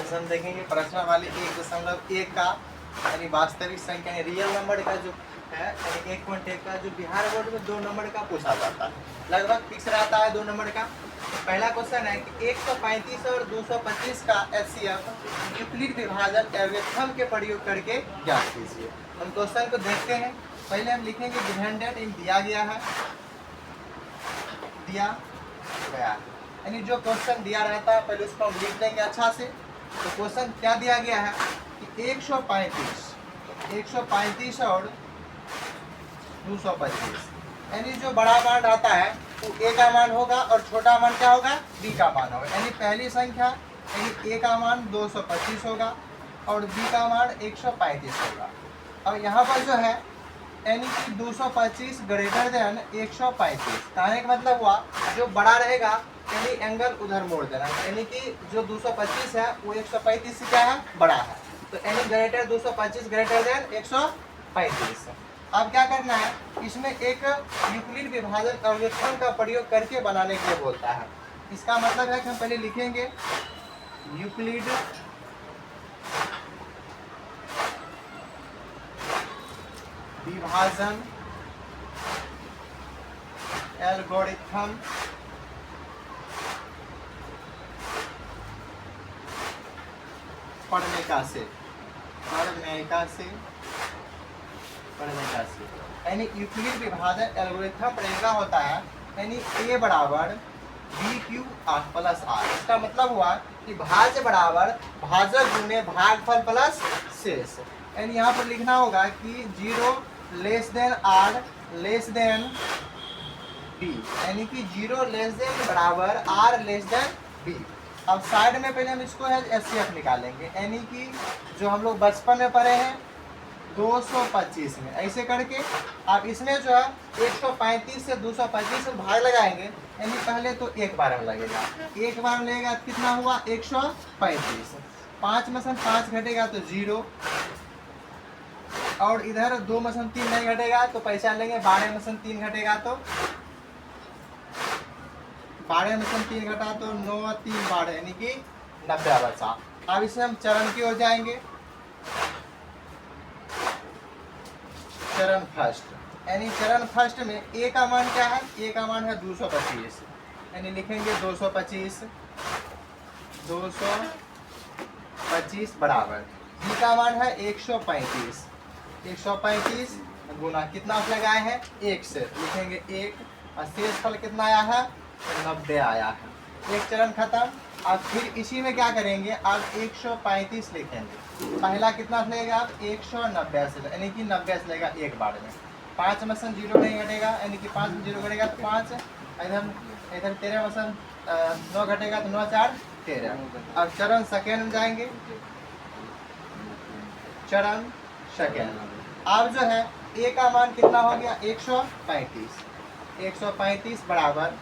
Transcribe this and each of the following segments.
से हम देखेंगे प्रश्न वाले 1.1 का यानी वास्तविक संख्या रियल नंबर का जो है यानी 1.1 का जो बिहार बोर्ड में 2 नंबर का पूछा जाता है, लगभग फिक्स रहता है 2 नंबर का। पहला क्वेश्चन है कि 135 और 225 का एचसीएफ यूक्लिड विभाजन एल्गोरिथम के प्रयोग करके ज्ञात कीजिए। हम क्वेश्चन को देखते हैं। पहले हम लिखेंगे गिवन डेट इन दिया गया है, दिया गया यानी जो क्वेश्चन दिया रहता है पहले उसको हम लिख लेंगे अच्छा से। तो क्वेश्चन क्या दिया गया है कि 135 और 225 यानी जो बड़ा मान रहता है वो ए का मान होगा और छोटा मान क्या होगा बी का मान होगा। यानी पहली संख्या यानी ए का मान 225 होगा और बी का मान 135 होगा। और यहाँ पर जो है यानी कि 225 ग्रेटर देन 135 कहने का मतलब हुआ जो बड़ा रहेगा यानी एंगल उधर मोड़ देना, यानी कि जो 225 है वो 135 से क्या है बड़ा है, तो यानी ग्रेटर 225 ग्रेटर देन 135। अब क्या करना है, इसमें एक यूक्लिड विभाजन एल्गोरिथम का प्रयोग करके बनाने के लिए बोलता है। इसका मतलब है कि हम पहले लिखेंगे यूक्लिड विभाजन एल्गोरिथम पढ़ने का से यानी यूक्लिड विभाजन एल्गोरिथम पढ़ेगा होता है यानी ए बराबर B Q R plus R. इसका मतलब हुआ कि भाज्य बराबर भाजक गुने भागफल प्लस शेष। यानी यहाँ पर लिखना होगा कि 0 less than R less than B, यानी कि 0 लेस देन बराबर आर लेस देन बी। अब साइड में पहले हम इसको है एचसीएफ निकालेंगे, यानी कि जो हम लोग बचपन में पढ़े हैं 225 में ऐसे करके। अब इसमें जो है 135 से 225 में भाग लगाएंगे, यानी पहले तो एक बार में लगेगा, एक बार में लगेगा कितना हुआ 135, 5 में से 5 घटेगा तो 0 और इधर 2 में से 3 नहीं घटेगा तो पैसा लेंगे, 12 में से 3 घटेगा तो 12 में से 3 घटा तो 9 3 12 यानी कि 90 बचा। अब इसमें हम चरण की ओर जाएंगे, चरण फर्स्ट यानी चरण फर्स्ट में ए का मान क्या है, ए का मान है 225 यानी लिखेंगे 225 बराबर बी का मान है 135 गुना कितना लगाए हैं 1 से, लिखेंगे 1 और शेष फल कितना आया है 90 आया है। एक चरण खत्म। अब फिर इसी में क्या करेंगे, आप 135 लिखेंगे, पहला कितना से लेगा आप 190 से, यानी कि 90 से लेगा एक बार में, 5 में से 0 नहीं घटेगा यानी कि 5 में 0 घटेगा तो 5, इधर 13 में से 9 घटेगा तो 9 4 13। अब चरण सेकेंड में जाएंगे, चरण सेकेंड। अब जो है ए का मान कितना हो गया 135 बराबर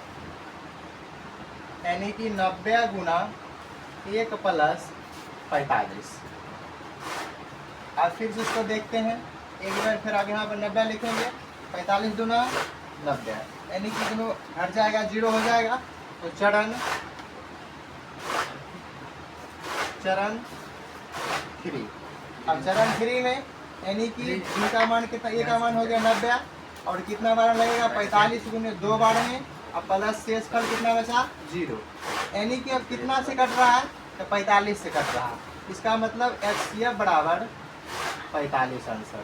यानी कि 90 गुना 1 प्लस 45। अब फिर से इसको देखते हैं एक बार, फिर आगे यहाँ पर 90 लिखेंगे, 45 दूना 90 यानी कि दोनों हट जाएगा 0 हो जाएगा। तो चरण 3। अब चरण 3 में यानी कि बी का मान कितना, ए का मान हो गया 90 और कितना बार लगेगा 45 गुने 2 बार में, अब प्लस शेष फल कितना बचा 0, यानी कि अब कितना से कट रहा है तो 45 से कट रहा है। इसका मतलब एचसीएफ बराबर 45 आंसर।